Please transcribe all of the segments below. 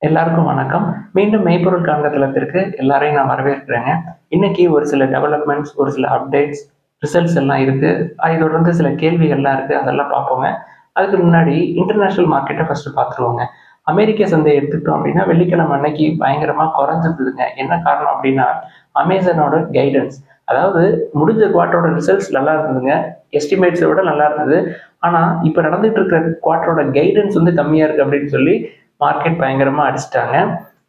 எல்லாருக்கும் வணக்கம். மீண்டும் மெய்ப்பொருள் காண்க எல்லாரையும் நான் வரவேற்கிறேங்க. இன்னைக்கு ஒரு சில டெவலப்மெண்ட்ஸ், ஒரு சில அப்டேட்ஸ், ரிசல்ட்ஸ் எல்லாம் இருக்கு. அதை தொடர்ந்து சில கேள்விகள்லாம் இருக்கு. அதெல்லாம் பார்ப்போங்க. அதுக்கு முன்னாடி இன்டர்நேஷனல் மார்க்கெட்டை ஃபர்ஸ்ட் பார்த்துருவோங்க. அமெரிக்க சந்தையை எடுத்துக்கிட்டோம் அப்படின்னா வெள்ளிக்கிழமை அன்னைக்கு பயங்கரமா குறைஞ்சிருந்ததுங்க. என்ன காரணம் அப்படின்னா அமேசானோட கைடன்ஸ். அதாவது முடிஞ்ச குவார்ட்டரோட ரிசல்ட்ஸ் நல்லா இருந்ததுங்க. எஸ்டிமேட்ஸை விட நல்லா இருந்தது. ஆனா இப்ப நடந்துட்டு இருக்கிற குவார்ட்டரோட கைடன்ஸ் வந்து கம்மியா இருக்கு அப்படின்னு சொல்லி மார்க்கெட் பயங்கரமா அடிச்சிட்டாங்க.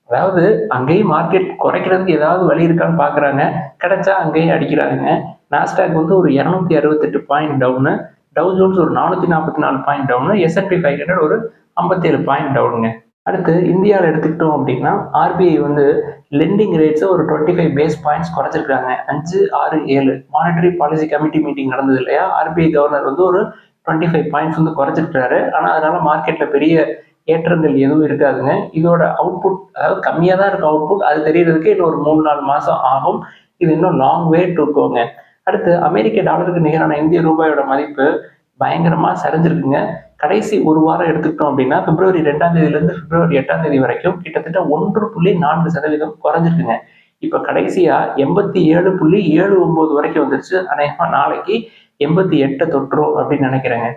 அதாவது அங்கேயும் மார்க்கெட் குறைக்கிறதுக்கு ஏதாவது வழி இருக்கான்னு பாக்குறாங்க. கிடைச்சா அங்கேயும் அடிக்கிறாங்க. நாஸ்டாக் வந்து ஒரு 268 பாயிண்ட் டவுனு, டவு ஜோன்ஸ் ஒரு 444 பாயிண்ட் டவுனு, S&P 500 ஒரு 57 பாயிண்ட் டவுனுங்க. அடுத்து இந்தியாவில் எடுத்துக்கிட்டோம் அப்படின்னா ஆர்பிஐ வந்து லெண்டிங் ரேட்ஸை ஒரு 25 பேஸ் பாயிண்ட்ஸ் குறைச்சிருக்காங்க. 5, 6, 7 மானிட்டரி பாலிசி கமிட்டி மீட்டிங் நடந்தது இல்லையா, ஆர்பிஐ கவர்னர் வந்து ஒரு 25 பாயிண்ட்ஸ் வந்து குறைச்சிருக்காரு. ஆனால் அதனால மார்க்கெட்ல பெரிய ஏற்றங்கள் எதுவும் இருக்காதுங்க. இதோட அவுட்புட் அதாவது கம்மியாக தான் இருக்கும் அவுட்புட். அது தெரியறதுக்கு இன்னும் ஒரு 3-4 மாதம் ஆகும். இது இன்னும் லாங் வே டு கோங்க. அடுத்து அமெரிக்க டாலருக்கு நிகரான இந்திய ரூபாயோட மதிப்பு பயங்கரமா சரிஞ்சிருக்குங்க. கடைசி ஒரு வாரம் எடுத்துக்கிட்டோம் அப்படின்னா பிப்ரவரி 2ஆம் தேதியிலிருந்து பிப்ரவரி 8ஆம் தேதி வரைக்கும் கிட்டத்தட்ட 1.4% குறைஞ்சிருக்குங்க. இப்ப கடைசியா 87.79 வரைக்கும் வந்துருச்சு. அநேகமா நாளைக்கு 88 தொற்றும் அப்படின்னு நினைக்கிறேங்க.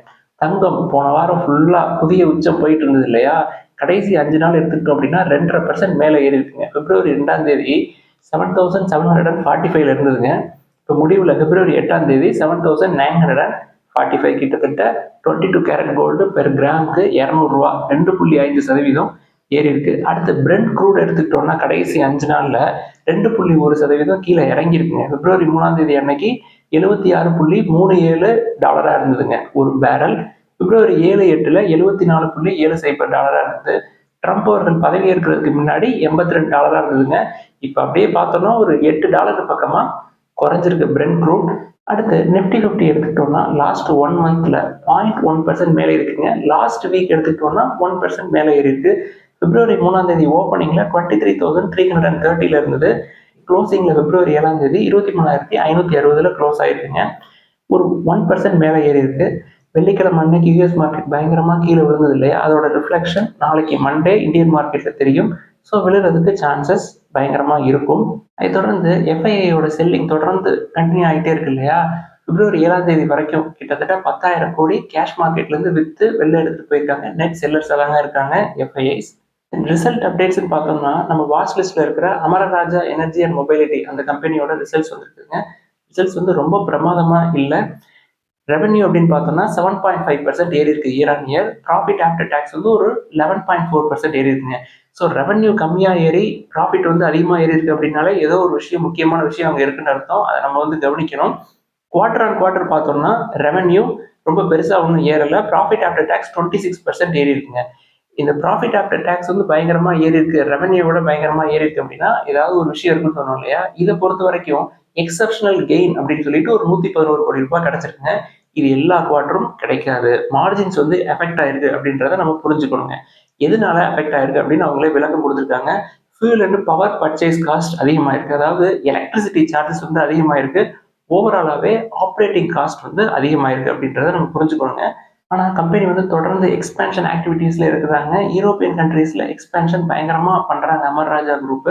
தங்கம் போன வாரம் ஃபுல்லா புதிய உச்சம் போயிட்டு இருந்தது இல்லையா, கடைசி 5 நாள் எடுத்துக்கிட்டோம் அப்படின்னா 2.5% மேலே ஏறி இருக்குங்க. பிப்ரவரி 2ஆம் தேதி 7745 இருந்ததுங்க. இப்போ முடிவில் பிப்ரவரி 8ஆம் தேதி 7945, கிட்டத்தட்ட 22 கேரட் கோல்டு பெர் கிராமுக்கு 200 ரூபா, 2.5% ஏறி இருக்கு. அடுத்து பிரெண்ட் க்ரூட் எடுத்துக்கிட்டோம்னா கடைசி 5 நாள்ல 2.1% கீழே இறங்கி இருக்குங்க. பிப்ரவரி 3ஆம் தேதி அன்னைக்கு $76.37 இருந்ததுங்க ஒரு பேரல். பிப்ரவரி 7-8ல $74.70 இருந்தது. ட்ரம்ப் அவர்கள் பதவி ஏற்கிறதுக்கு முன்னாடி $82 இருந்ததுங்க. இப்ப அப்படியே பார்த்தோம்னா ஒரு $8 பக்கமா குறைஞ்சிருக்கு பிரெண்ட் க்ரூட். அடுத்து நிப்டி 50 எடுத்துக்கிட்டோம்னா லாஸ்ட் 1 மந்த்ல 0.1% மேலே இருக்குங்க. லாஸ்ட் வீக் எடுத்துக்கிட்டோம்னா 1% மேலே ஏறி இருக்கு. பிப்ரவரி 3ஆம் தேதி ஓப்பனிங்ல 23,330 இருந்தது. க்ளோசிங்ல பிப்ரவரி 7ஆம் தேதி 23,560 க்ளோஸ் ஆயிருக்குங்க. ஒரு 1% மேலே ஏறி இருக்கு. வெள்ளிக்கிழமை அன்னைக்கு யூஎஸ் மார்க்கெட் பயங்கரமா கீழே விழுந்தது இல்லையா, அதோட ரிஃப்ளெக்ஷன் நாளைக்கு மண்டே இந்தியன் மார்க்கெட்ல தெரியும். ஸோ விழுறதுக்கு சான்சஸ் பயங்கரமா இருக்கும். அதை தொடர்ந்து எஃப்ஐஐயோட செல்லிங் தொடர்ந்து கண்டினியூ ஆகிட்டே இருக்கு இல்லையா. பிப்ரவரி 7ஆம் தேதி வரைக்கும் கிட்டத்தட்ட 10,000 கோடி கேஷ் மார்க்கெட்ல இருந்து வித்து வெளில எடுத்துட்டு போயிருக்காங்க. நெட் செல்லர்ஸ் தாங்க இருக்காங்க எஃப்ஐஐஸ். ரிசல்ட் அப்டேட்ஸ்ன்னு பார்த்தோம்னா நம்ம வாட்ச் லிஸ்ட்ல இருக்கிற அமரராஜா எனர்ஜி அண்ட் மொபைலிட்டி அந்த கம்பெனியோட ரிசல்ட்ஸ் வந்துருக்குங்க. ரிசல்ட்ஸ் வந்து ரொம்ப பிரமாதமா இல்லை. ரெவன்யூ அப்படின்னு பார்த்தோம்னா 7.5% ஏறி இருக்கு year on year. Profit after tax வந்து ஒரு 11.4% ஏறி இருக்குங்க. ஸோ ரெவன்யூ கம்மியாக ஏறி ப்ராஃபிட் வந்து அதிகமாக ஏறி இருக்கு அப்படின்னாலே ஏதோ ஒரு விஷயம், முக்கியமான விஷயம் அங்கே இருக்குன்னு அர்த்தம். அதை நம்ம வந்து கவனிக்கணும். குவார்டர் ஆன் குவார்டர் பார்த்தோம்னா ரெவன்யூ ரொம்ப பெருசாக ஒன்றும் ஏறலை. ப்ராஃபிட் ஆஃப்டர் டேக்ஸ் 26% ஏறி இருக்குங்க. இந்த ப்ராஃபிட் ஆஃப்டர் டேக்ஸ் வந்து பயங்கரமா ஏறி இருக்கு, ரெவன்யூவோட பயங்கரமா ஏறி இருக்கு அப்படின்னா ஏதாவது ஒரு விஷயம் இருக்குன்னு சொன்னோம் இல்லையா. இதை பொறுத்த வரைக்கும் எக்ஸப்ஷனல் கெயின் அப்படின்னு சொல்லிட்டு ஒரு 111 கோடி ரூபாய் கிடைச்சிருக்குங்க. இது எல்லா குவார்ட்டரும் கிடைக்காது. மார்ஜின்ஸ் வந்து எஃபெக்ட் ஆயிருக்கு அப்படின்றத நம்ம புரிஞ்சுக்கணுங்க. எதனால எஃபெக்ட் ஆயிருக்கு அப்படின்னு அவங்களே விளக்கம் கொடுத்துருக்காங்க. Fuel and power purchase cost அதிகமாயிருக்கு. அதாவது எலக்ட்ரிசிட்டி சார்ஜஸ் வந்து அதிகமாயிருக்கு. ஓவராலாவே ஆப்ரேட்டிங் காஸ்ட் வந்து அதிகமாயிருக்கு அப்படின்றத நம்ம புரிஞ்சுக்கணுங்க. ஆனால் கம்பெனி வந்து தொடர்ந்து எக்ஸ்பேன்ஷன் ஆக்டிவிட்டீஸ்ல இருக்கிறாங்க. யூரோப்பியன் கண்ட்ரீஸ்ல எக்ஸ்பேன்ஷன் பயங்கரமா பண்றாங்க Amara Raja group.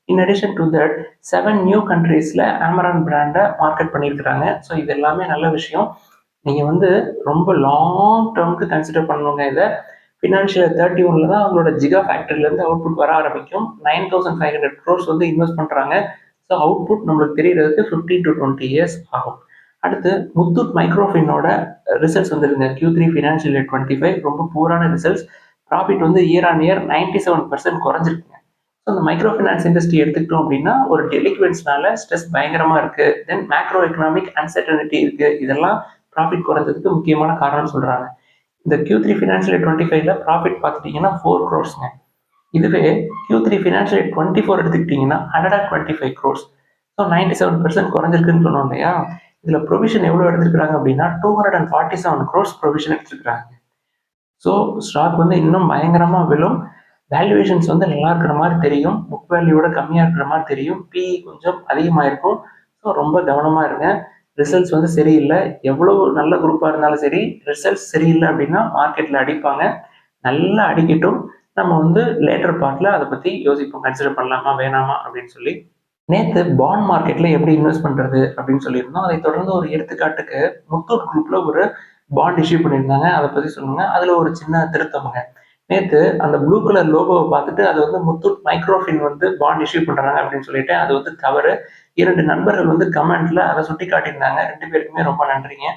In addition to that 7 new கண்ட்ரீஸ்ல ஆமரான் பிராண்டை மார்க்கெட் பண்ணியிருக்கிறாங்க. ஸோ இது எல்லாமே நல்ல விஷயம். நீங்க வந்து ரொம்ப லாங் டேர்முக்கு கன்சிடர் பண்ணுங்க. இதை ஃபினான்ஷியல் 31ல தான் அவங்களோட ஜிகா ஃபேக்டரியிலேருந்து அவுட்புட் வர ஆரம்பிக்கும். 9,500 crores வந்து இன்வெஸ்ட் பண்றாங்க. ஸோ அவுட்புட் நம்மளுக்கு தெரியறதுக்கு 15 to 20 years ஆகும். அடுத்து முத்தூட் மைக்ரோஃபினோட ரிசல்ட்ஸ் வந்துருங்க. Q3 ஃபினான்ஷியல் இயர் 25 ரொம்ப பூரான ரிசல்ட்ஸ். ப்ராஃபிட் வந்து இயர் ஆன் இயர் 97% குறைஞ்சிருக்குங்க. ஸோ அந்த மைக்ரோ ஃபினான்ஸ் இண்டஸ்ட்ரி எடுத்துக்கிட்டோம் அப்படின்னா ஒரு டெலிக்வென்ஸ்னால ஸ்ட்ரெஸ் பயங்கரமா இருக்கு. தென் மேக்ரோ எக்கனாமிக் அன்சர்டனிட்டி இருக்கு. இதெல்லாம் ப்ராஃபிட் குறைஞ்சதுக்கு முக்கியமான காரணம் சொல்றாங்க. இந்த Q3 ஃபினான்ஷியல் இயர் 25ல ப்ராஃபிட் பார்த்துட்டீங்கன்னா 4 crores. இதுவே Q3 ஃபினான்ஷியல் இயர் 24 எடுத்துக்கிட்டீங்கன்னா 125 crores. ஸோ 97% குறைஞ்சிருக்குன்னு சொன்னோம் இல்லையா. இதுல ப்ரொவிஷன் எவ்வளவு எடுத்திருக்காங்க அப்படின்னா 247 crores ப்ரொவிஷன் எடுத்திருக்காங்க. ஸோ ஸ்டாக் வந்து இன்னும் பயங்கரமா விழும். வேல்யூவேஷன்ஸ் வந்து நல்லா இருக்கிற மாதிரி தெரியும், புக் வேல்யூவோட கம்மியா இருக்கிற மாதிரி தெரியும், பிஇ கொஞ்சம் அதிகமா இருக்கும். ஸோ ரொம்ப கவனமா இருங்க. ரிசல்ட்ஸ் வந்து சரியில்லை. எவ்வளவு நல்ல குரூப்பா இருந்தாலும் சரி, ரிசல்ட்ஸ் சரியில்லை அப்படின்னா மார்க்கெட்ல அடிப்பாங்க. நல்லா அடிக்கட்டும். நம்ம வந்து லேட்டர் பார்ட்டில் அதை பற்றி யோசிப்போம், கன்சிடர் பண்ணலாமா வேணாமா அப்படின்னு சொல்லி. நேற்று பாண்ட் மார்க்கெட்டில் எப்படி இன்வெஸ்ட் பண்ணுறது அப்படின்னு சொல்லியிருந்தோம். அதை தொடர்ந்து ஒரு எடுத்துக்காட்டுக்கு முத்தூட் குரூப்பில் ஒரு பாண்ட் இஷ்யூ பண்ணியிருந்தாங்க. அதை பற்றி சொல்லுங்க. அதில் ஒரு சின்ன திருத்தமுங்க. நேற்று அந்த ப்ளூ கலர் லோகோவை பார்த்துட்டு அது வந்து முத்தூட் மைக்ரோஃபின் வந்து பாண்ட் இஷ்யூ பண்ணுறாங்க அப்படின்னு சொல்லிட்டு அது வந்து தவறு. 2 நண்பர்கள் வந்து கமெண்ட்ல அதை சுட்டி காட்டியிருந்தாங்க. 2 பேருக்குமே ரொம்ப நன்றிங்க.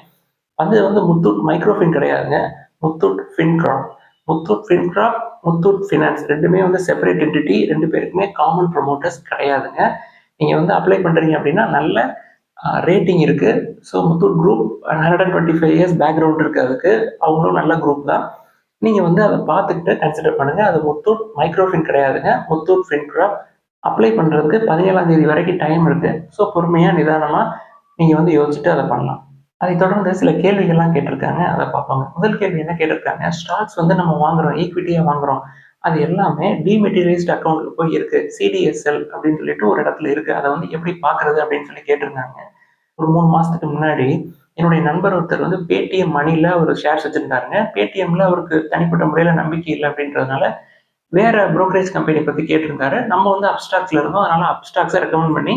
அது வந்து முத்தூட் மைக்ரோஃபின் கிடையாதுங்க. Muthoot Fincorp. Muthoot Fincorp, Muthoot finance 2மே வந்து செப்பரேட் என்டிட்டி. 2 பேருக்குமே காமன் ப்ரொமோட்டர்ஸ் கிடையாதுங்க. நீங்கள் வந்து அப்ளை பண்ணுறீங்க அப்படின்னா நல்ல ரேட்டிங் இருக்குது. So Muthoot group 125 years background இருக்குது. அதுக்கு அவங்களும் நல்ல குரூப் தான். நீங்கள் வந்து அதை பார்த்துக்கிட்டு கன்சிடர் பண்ணுங்கள். அது முத்தூட் மைக்ரோஃபின் கிடையாதுங்க. முத்தூட் ஃபின்கார்ப். அப்ளை பண்ணுறதுக்கு 17ஆம் தேதி வரைக்கும் டைம் இருக்குது. ஸோ பொறுமையாக நிதானமாக நீங்கள் வந்து யோசிச்சுட்டு அதை பண்ணலாம். அதை தொடர்ந்து சில கேள்விகள்லாம் கேட்டிருக்காங்க. அதை பார்ப்பாங்க. முதல் கேள்வி என்ன கேட்டிருக்காங்க, ஸ்டாக்ஸ் வந்து நம்ம வாங்குறோம், ஈக்விட்டியாக வாங்குறோம், அது எல்லாமே டிமெட்டீரியலைஸ்ட் அக்கௌண்ட்ல போய் இருக்கு, சிடிஎஸ்எல் அப்படின்னு சொல்லிட்டு ஒரு இடத்துல இருக்கு, அதை வந்து எப்படி பார்க்கறது அப்படின்னு சொல்லி கேட்டிருந்தாங்க. ஒரு 3 மாசத்துக்கு முன்னாடி என்னுடைய நண்பர் ஒருத்தர் வந்து பேடிஎம் மணில ஒரு ஷேர்ஸ் வச்சிருந்தாருங்க. பேடிஎம்ல அவருக்கு தனிப்பட்ட முறையில் நம்பிக்கை இல்லை அப்படின்றதுனால வேற புரோக்கரேஜ் கம்பெனி பத்தி கேட்டிருந்தாரு. நம்ம வந்து அப்ஸ்டாக்ஸ்ல இருந்தோம், அதனால அப்ஸ்டாக்ஸை ரெக்கமெண்ட் பண்ணி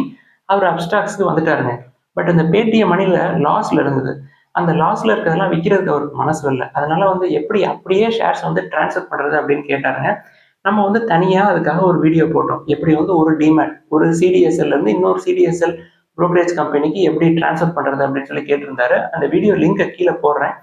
அவர் அப்ஸ்டாக்ஸ்க்கு வந்துட்டாருங்க. பட் இந்த பேடிஎம் மணில லாஸ்ல இருந்தது. அந்த லாஸ்ல இருக்கிறதெல்லாம் விற்கிறதுக்கு அவருக்கு மனசு இல்லை. அதனால வந்து எப்படி அப்படியே ஷேர்ஸ் வந்து டிரான்ஸ்ஃபர் பண்றது அப்படின்னு கேட்டாருங்க. நம்ம வந்து தனியா அதுக்காக ஒரு வீடியோ போட்டோம். எப்படி வந்து ஒரு டிமேட் ஒரு சிடிஎஸ்எல் இருந்து இன்னொரு சிடிஎஸ்எல் புரோக்கரேஜ் கம்பெனிக்கு எப்படி டிரான்ஸ்ஃபர் பண்றது அப்படின்னு சொல்லி கேட்டிருந்தாரு. அந்த வீடியோ லிங்கை கீழே போடுறேன்.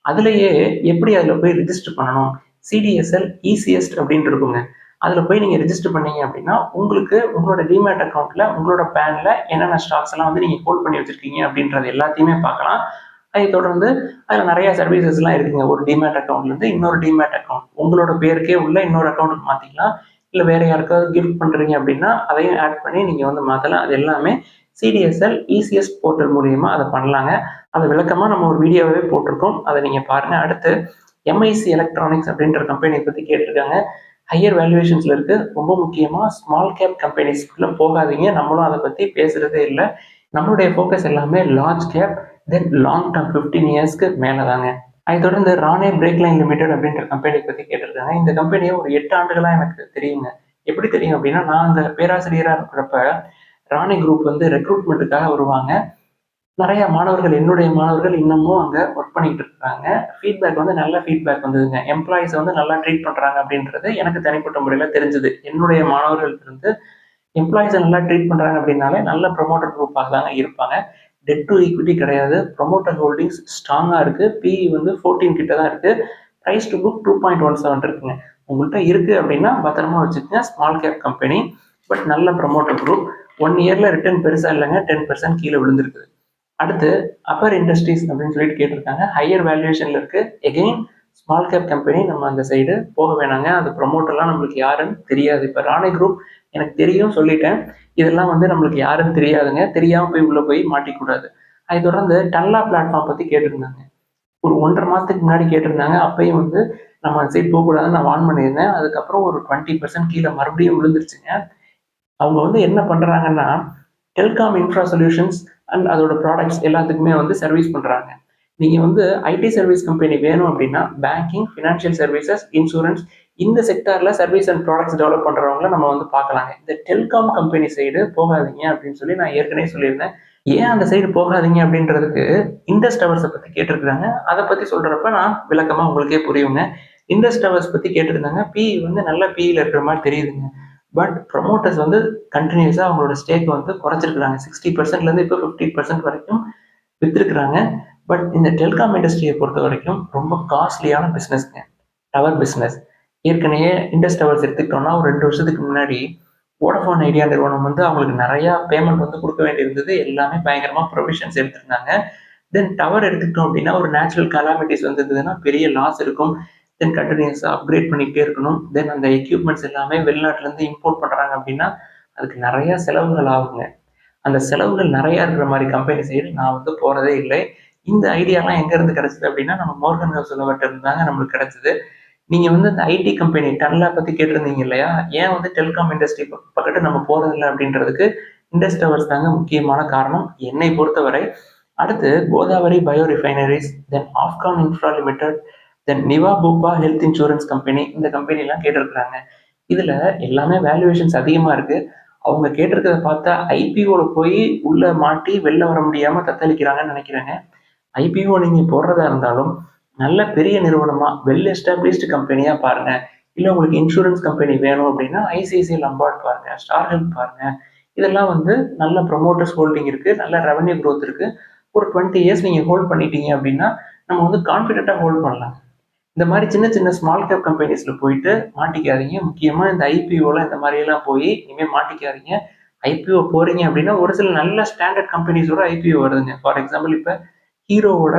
அதுலயே எப்படி அதில் போய் ரிஜிஸ்டர் பண்ணணும், சிடிஎஸ்எல் ஈசிஎஸ்ட் அப்படின்னு இருக்குங்க. அதில் போய் நீங்கள் ரிஜிஸ்டர் பண்ணீங்க அப்படின்னா உங்களுக்கு உங்களோட டிமேட் அக்கௌண்ட்ல உங்களோட பேன்ல என்னென்ன ஸ்டாக்ஸ் எல்லாம் வந்து நீங்கள் ஹோல்ட் பண்ணி வச்சிருக்கீங்க அப்படின்றது எல்லாத்தையுமே பார்க்கலாம். அதை தொடர்ந்து அதில் நிறைய சர்வீசஸ்லாம் இருக்குங்க. ஒரு டிமேட் அக்கௌண்ட்லேருந்து இன்னொரு டிமேட் அக்கௌண்ட் உங்களோட பேருக்கே உள்ள இன்னொரு அக்கௌண்ட்டுக்கு மாற்றிக்கலாம். இல்லை வேற யாருக்காவது கிஃப்ட் பண்ணுறீங்க அப்படின்னா அதையும் ஆட் பண்ணி நீங்கள் வந்து மாற்றலாம். அது எல்லாமே சிடிஎஸ்எல் இசிஎஸ் போர்ட்டல் மூலியமா அதை பண்ணலாங்க. அதை விளக்கமாக நம்ம ஒரு வீடியோவே போட்டிருக்கோம். அதை நீங்கள் பாருங்கள். அடுத்து எம்ஐசி எலக்ட்ரானிக்ஸ் அப்படின்ற கம்பெனியை பற்றி கேட்டிருக்காங்க. ஹையர் வேல்யூவேஷன்ஸில் இருக்குது. ரொம்ப முக்கியமாக ஸ்மால் கேப் கம்பெனிஸ்க்குள்ளே போகாதீங்க. நம்மளும் அதை பற்றி பேசுகிறதே இல்லை. நம்மளுடைய ஃபோக்கஸ் எல்லாமே லார்ஜ் கேப், தென் லாங் டேர்ம் 15 இயர்ஸ்க்கு மேலே தாங்க. அதை தொடர்ந்து ரானே பிரேக் லைன் லிமிடெட் அப்படின்ற கம்பெனியை பற்றி கேட்டிருக்காங்க. இந்த கம்பெனியை ஒரு 8 ஆண்டுகளாக எனக்கு தெரியுங்க. எப்படி தெரியும் அப்படின்னா, நான் அங்கே பேராசிரியராக இருக்கிறப்ப ராணி குரூப் வந்து ரெக்ரூட்மெண்ட்டுக்காக வருவாங்க. நிறைய மாணவர்கள், என்னுடைய மாணவர்கள் இன்னமும் அங்கே ஒர்க் பண்ணிட்டு இருக்காங்க. ஃபீட்பேக் வந்து நல்ல ஃபீட்பேக் வந்ததுங்க. எம்ப்ளாயிஸை வந்து நல்லா ட்ரீட் பண்ணுறாங்க அப்படின்றது எனக்கு தனிப்பட்ட முறையில் தெரிஞ்சது. என்னுடைய மாணவர்கள் இருந்து எம்ப்ளாயிஸை நல்லா ட்ரீட் பண்ணுறாங்க அப்படின்னாலே நல்ல ப்ரொமோட்டர் குரூப்பாக தாங்க இருப்பாங்க. டெட் டு ஈக்விட்டி கிடையாது. ப்ரொமோட்டர் ஹோல்டிங்ஸ் ஸ்ட்ராங்காக இருக்குது. பிஇ வந்து 14 கிட்ட தான் இருக்குது. ப்ரைஸ் டு புக் 2.17 இருக்குங்க. உங்கள்கிட்ட இருக்குது அப்படின்னா பத்திரமா வச்சுக்கோங்க. ஸ்மால் கேப் கம்பெனி, பட் நல்ல ப்ரொமோட்டர் குரூப். 1 இயரில் ரிட்டர்ன் பெருசாக இல்லைங்க, 10% கீழே விழுந்திருக்குது. அடுத்து அப்பர் இண்டஸ்ட்ரீஸ் அப்படின்னு சொல்லிட்டு கேட்டிருக்காங்க. ஹையர் வேல்யூவேஷனில் இருக்குது. எகெயின் ஸ்மால் கேப் கம்பெனி, நம்ம அந்த சைடு போக வேணாங்க. அது ப்ரொமோட்டர்லாம் நம்மளுக்கு யாருன்னு தெரியாது. இப்போ ராணி குரூப் எனக்கு தெரியும் சொல்லிட்டேன். இதெல்லாம் வந்து நம்மளுக்கு யாருன்னு தெரியாதுங்க. தெரியாமல் போய் உள்ளே போய் மாட்டிக்கூடாது. அதை தொடர்ந்து டன்லா பிளாட்ஃபார்ம் பற்றி கேட்டிருந்தாங்க. ஒரு 1.5 மாதத்துக்கு முன்னாடி கேட்டிருந்தாங்க. அப்பயும் வந்து நம்ம அந்த சைட் போகக்கூடாதுன்னு நான் வார்ன் பண்ணியிருந்தேன். அதுக்கப்புறம் ஒரு 20% கீழே மறுபடியும் விழுந்துருச்சுங்க. அவங்க வந்து என்ன பண்ணுறாங்கன்னா, டெல்காம் இன்ஃப்ரா சொல்யூஷன்ஸ் அண்ட் அதோட ப்ராடக்ட்ஸ் எல்லாத்துக்குமே வந்து சர்வீஸ் பண்ணுறாங்க. நீங்கள் வந்து ஐடி சர்வீஸ் கம்பெனி வேணும் அப்படின்னா பேங்கிங், ஃபினான்ஷியல் சர்வீசஸ், இன்சூரன்ஸ், இந்த செக்டாரில் சர்வீஸ் அண்ட் ப்ராடக்ட்ஸ் டெவலப் பண்ணுறவங்கள நம்ம வந்து பார்க்கலாங்க. இந்த டெல்காம் கம்பெனி சைடு போகாதீங்க அப்படின்னு சொல்லி நான் ஏற்கனவே சொல்லியிருந்தேன். ஏன் அந்த சைடு போகாதீங்க அப்படின்றதுக்கு இண்டஸ் டவர்ஸை பற்றி கேட்டிருக்கிறாங்க. அதை பற்றி சொல்கிறப்ப நான் விளக்கமாக உங்களுக்கே புரியுங்க. இண்டஸ் டவர்ஸ் பற்றி கேட்டிருந்தாங்க. பிஇ வந்து நல்ல பிஇயில் இருக்கிற மாதிரி தெரியுதுங்க. பட் ப்ரொமோட்டர்ஸ் வந்து கண்டினியூஸாக அவங்களோட ஸ்டேக் வந்து குறைச்சிருக்கிறாங்க. 60%லேருந்து இப்போ 50% வரைக்கும் விற்றுருக்குறாங்க. பட் இந்த டெல்காம் இண்டஸ்ட்ரியை பொறுத்த வரைக்கும் ரொம்ப காஸ்ட்லியான பிஸ்னஸ்ங்க, டவர் பிஸ்னஸ். ஏற்கனவே இண்டஸ் டவர்ஸ் எடுத்துக்கிட்டோம்னா ஒரு 2 வருஷத்துக்கு முன்னாடி வோடஃபோன் ஐடியா நிறுவனம் வந்து அவங்களுக்கு நிறையா பேமெண்ட் வந்து கொடுக்க வேண்டியிருந்தது. எல்லாமே பயங்கரமாக ப்ரொவிஷன்ஸ் எடுத்திருந்தாங்க. தென் டவர் எடுத்துக்கிட்டோம் அப்படின்னா ஒரு நேச்சுரல் கலாமிட்டிஸ் வந்ததுன்னா பெரிய லாஸ் இருக்கும். தென் கண்டினியூஸாக அப்கிரேட் பண்ணிக்கிட்டே இருக்கணும். தென் அந்த எக்யூப்மெண்ட்ஸ் எல்லாமே வெளிநாட்டிலேருந்து இம்போர்ட் பண்ணுறாங்க அப்படின்னா அதுக்கு நிறையா செலவுகள் ஆகுங்க. அந்த செலவுகள் நிறையா இருக்கிற மாதிரி கம்பெனி சைடு நான் வந்து போகிறதே இல்லை. இந்த ஐடியாலாம் எங்கேருந்து கிடச்சிது அப்படின்னா நம்ம மோர்கன் ஹவுஸ்லவர்கிட்ட இருந்தாங்க நம்மளுக்கு கிடச்சிது. நீங்கள் வந்து இந்த ஐடி கம்பெனி டன்லா பற்றி கேட்டிருந்தீங்க இல்லையா, ஏன் வந்து டெல்காம் இண்டஸ்ட்ரி பக்கத்து நம்ம போகிறதில்லை அப்படின்றதுக்கு இண்டஸ் டவர்ஸ் தாங்க முக்கியமான காரணம் என்னை பொறுத்தவரை. அடுத்து கோதாவரி பயோ ரிஃபைனரிஸ், தென் ஆப்கான் இன்ஃப்ரா லிமிடெட், தென் நிவா பூபா ஹெல்த் இன்சூரன்ஸ் கம்பெனி, இந்த கம்பெனிலாம் கேட்டிருக்கிறாங்க. இதுல எல்லாமே வேல்யூவேஷன்ஸ் அதிகமா இருக்கு. அவங்க கேட்டிருக்கிறத பார்த்தா ஐபிஓல போய் உள்ள மாட்டி வெளில வர முடியாம தத்தளிக்கிறாங்கன்னு நினைக்கிறேங்க. ஐபிஓ நீங்க போடுறதா இருந்தாலும் நல்ல பெரிய நிறுவனமா வெல் எஸ்டாப்ளிஷ்டு கம்பெனியா பாருங்க. இல்ல உங்களுக்கு இன்சூரன்ஸ் கம்பெனி வேணும் அப்படின்னா ஐசிஐசிஐ லம்பார்ட் பாருங்க, ஸ்டார் ஹெல்த் பாருங்க. இதெல்லாம் வந்து நல்ல ப்ரொமோட்டர்ஸ் ஹோல்டிங் இருக்கு, நல்ல ரெவன்யூ growth இருக்கு. ஒரு 20 இயர்ஸ் நீங்க ஹோல்ட் பண்ணிட்டீங்க அப்படின்னா நம்ம வந்து கான்ஃபிடென்ட்டா ஹோல்ட் பண்ணலாம். இந்த மாதிரி சின்ன சின்ன ஸ்மால் கேப் கம்பெனிஸ்ல போயிட்டு மாட்டிக்காதீங்க. முக்கியமா இந்த ஐபிஓல இந்த மாதிரி எல்லாம் போய் இனிமே மாட்டிக்காதீங்க. ஐபிஓ போறீங்க அப்படின்னா ஒரு சில நல்ல ஸ்டாண்டர்ட் கம்பெனிஸோட ஐபிஓ வருதுங்க. ஃபார் எக்ஸாம்பிள் இப்ப ஹீரோவோட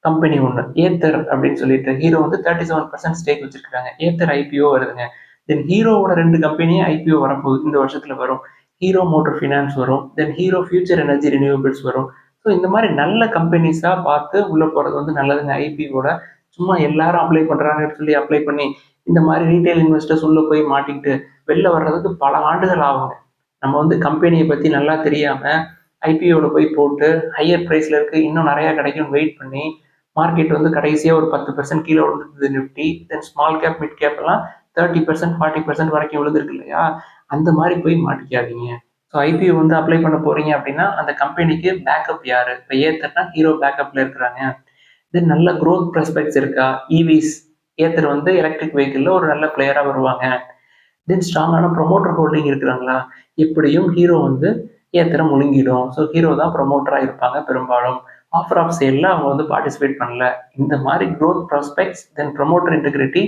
கம்பெனி ஒண்ணு ஏத்தர் அப்படின்னு சொல்லிட்டு ஹீரோ வந்து 37% ஸ்டேக் வச்சிருக்காங்க. ஏத்தர் ஐபிஓ வருதுங்க. தென் ஹீரோவோட 2 கம்பெனியே ஐபிஓ வரப்போகுது. இந்த வருஷத்துல வரும். ஹீரோ மோட்டார் ஃபினான்ஸ் வரும். தென் ஹீரோ ஃபியூச்சர் எனர்ஜி ரினியூவபிள்ஸ் வரும். ஸோ இந்த மாதிரி நல்ல கம்பெனிஸா பார்த்து உள்ள போறது வந்து நல்லதுங்க. ஐபிஓட சும்மா எல்லாரும் அப்ளை பண்றாங்கன்னு சொல்லி அப்ளை பண்ணி இந்த மாதிரி ரீட்டைல் இன்வெஸ்டர்ஸ் உள்ள போய் மாட்டிக்கிட்டு வெளில வர்றதுக்கு பல ஆண்டுகள் ஆகுங்க. நம்ம வந்து கம்பெனியை பத்தி நல்லா தெரியாம ஐபிஓல போய் போட்டு ஹையர் பிரைஸ்ல இருக்கு இன்னும் நிறைய கிடைக்கும் வெயிட் பண்ணி மார்க்கெட் வந்து கடைசியா ஒரு 10% கீழே விழுந்தது நிஃப்டி. தென் ஸ்மால் கேப் மிட் கேப் எல்லாம் 30% 40% வரைக்கும் விழுந்திருக்கு இல்லையா? அந்த மாதிரி போய் மாட்டிக்காதீங்க. ஸோ ஐபிஓ வந்து அப்ளை பண்ண போறீங்க அப்படின்னா அந்த கம்பெனிக்கு பேக்கப் யாரு? இப்போ ஏத்தர்னா ஹீரோ பேக்கப்ல இருக்கிறாங்க. தென் நல்ல growth prospects இருக்கா? இவிஸ் ஏத்தர் வந்து எலக்ட்ரிக் வெஹிக்கிள்ல ஒரு நல்ல பிளேயரா வருவாங்க. தென் ஸ்ட்ராங்கான ப்ரொமோட்டர் ஹோல்டிங் இருக்கிறாங்களா? எப்படியும் ஹீரோ வந்து ஏத்தரை முழுங்கிடும். ஸோ ஹீரோ தான் ப்ரொமோட்டரா இருப்பாங்க பெரும்பாலும். ஆஃபர் ஆஃப் சேல்ல அவங்க வந்து பார்ட்டிசிபேட் பண்ணல. இந்த மாதிரி growth prospects தென் ப்ரொமோட்டர் இன்டெகிரிட்டி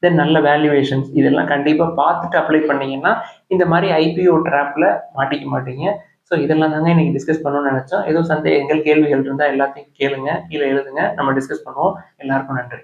தென் நல்ல வேல்யூவேஷன்ஸ் இதெல்லாம் கண்டிப்பா பார்த்துட்டு அப்ளை பண்ணீங்கன்னா இந்த மாதிரி ஐபிஓ ட்ராப்ல மாட்டிக்க மாட்டீங்க. ஸோ இதெல்லாம் தாங்க இன்னைக்கு டிஸ்கஸ் பண்ணணும்னு நினைச்சோம். ஏதோ சந்தேகங்கள் கேள்விகள் இருந்தால் எல்லாத்தையும் கேளுங்க, கீழே எழுதுங்க, நம்ம டிஸ்கஸ் பண்ணுவோம். எல்லாருக்கும் நன்றி.